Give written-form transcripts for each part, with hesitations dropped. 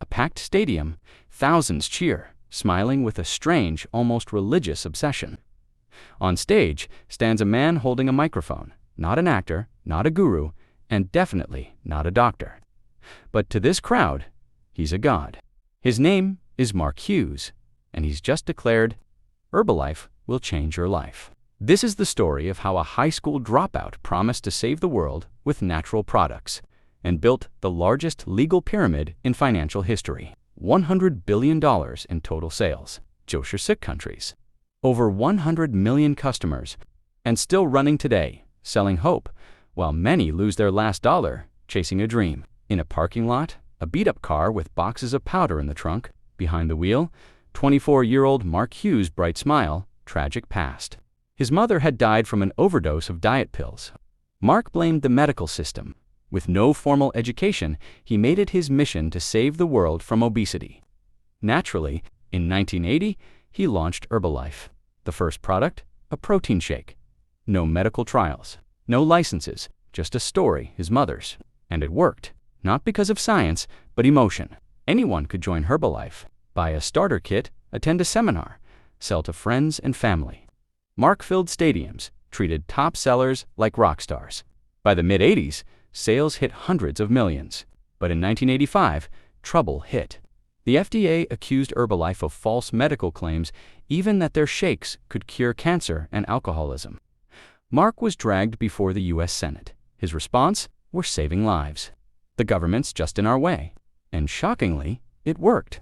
A packed stadium, thousands cheer, smiling with a strange, almost religious obsession. On stage stands a man holding a microphone, not an actor, not a guru, and definitely not a doctor. But to this crowd, he's a god. His name is Mark Hughes, and he's just declared, Herbalife will change your life. This is the story of how a high school dropout promised to save the world with natural products and built the largest legal pyramid in financial history. $100 billion in total sales, 96 countries, over 100 million customers, and still running today, selling hope, while many lose their last dollar chasing a dream. In a parking lot, a beat-up car with boxes of powder in the trunk. Behind the wheel, 24-year-old Mark Hughes' bright smile, tragic past. His mother had died from an overdose of diet pills. Mark blamed the medical system. With no formal education, he made it his mission to save the world from obesity. Naturally, in 1980, he launched Herbalife. The first product, a protein shake. No medical trials, no licenses, just a story, his mother's. And it worked, not because of science, but emotion. Anyone could join Herbalife, buy a starter kit, attend a seminar, sell to friends and family. Mark filled stadiums, treated top sellers like rock stars. By the mid-80s, sales hit hundreds of millions. But in 1985, trouble hit. The FDA accused Herbalife of false medical claims, even that their shakes could cure cancer and alcoholism. Mark was dragged before the U.S. Senate. His response? We're saving lives. The government's just in our way. And shockingly, it worked.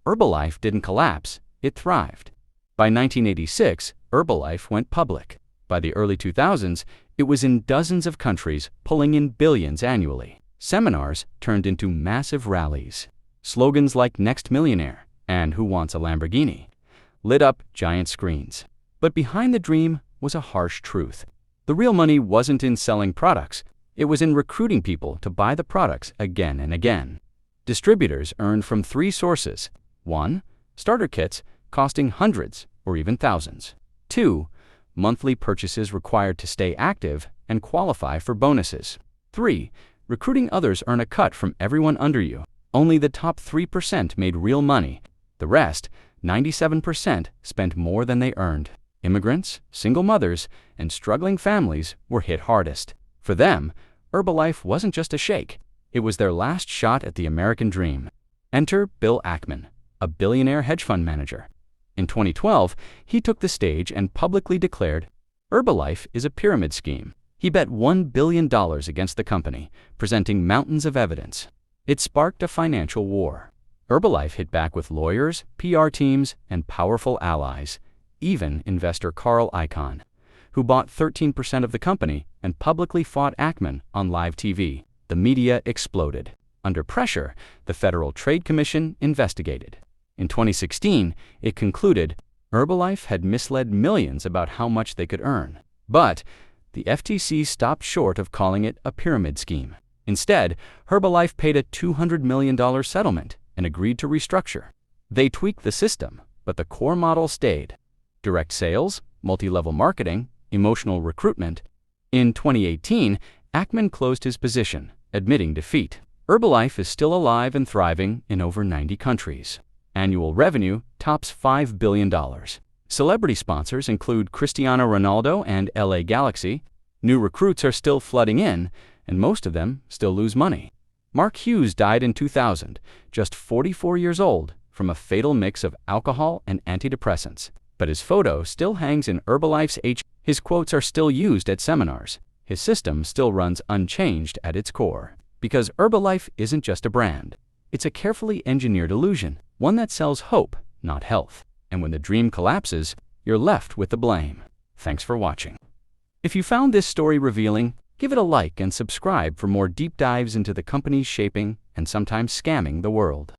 Herbalife didn't collapse, it thrived. By 1986, Herbalife went public. By the early 2000s, it was in dozens of countries, pulling in billions annually. Seminars turned into massive rallies. Slogans like Next Millionaire and Who Wants a Lamborghini lit up giant screens. But behind the dream was a harsh truth. The real money wasn't in selling products. It was in recruiting people to buy the products again and again. Distributors earned from three sources. 1. Starter kits costing hundreds or even thousands. 2. Monthly purchases required to stay active and qualify for bonuses. 3. Recruiting others earn a cut from everyone under you. Only the top 3% made real money. The rest, 97%, spent more than they earned. Immigrants, single mothers, and struggling families were hit hardest. For them, Herbalife wasn't just a shake. It was their last shot at the American dream. Enter Bill Ackman, a billionaire hedge fund manager. In 2012, he took the stage and publicly declared, Herbalife is a pyramid scheme. He bet $1 billion against the company, presenting mountains of evidence. It sparked a financial war. Herbalife hit back with lawyers, PR teams, and powerful allies, even investor Carl Icahn, who bought 13% of the company and publicly fought Ackman on live TV. The media exploded. Under pressure, the Federal Trade Commission investigated. In 2016, it concluded Herbalife had misled millions about how much they could earn. But the FTC stopped short of calling it a pyramid scheme. Instead, Herbalife paid a $200 million settlement and agreed to restructure. They tweaked the system, but the core model stayed. Direct sales, multi-level marketing, emotional recruitment. In 2018, Ackman closed his position, admitting defeat. Herbalife is still alive and thriving in over 90 countries. Annual revenue tops $5 billion. Celebrity sponsors include Cristiano Ronaldo and LA Galaxy. New recruits are still flooding in, and most of them still lose money. Mark Hughes died in 2000, just 44 years old, from a fatal mix of alcohol and antidepressants. But his photo still hangs in Herbalife's His quotes are still used at seminars. His system still runs unchanged at its core. Because Herbalife isn't just a brand. It's a carefully engineered illusion, one that sells hope, not health. And when the dream collapses, you're left with the blame. Thanks for watching. If you found this story revealing, give it a like and subscribe for more deep dives into the companies shaping and sometimes scamming the world.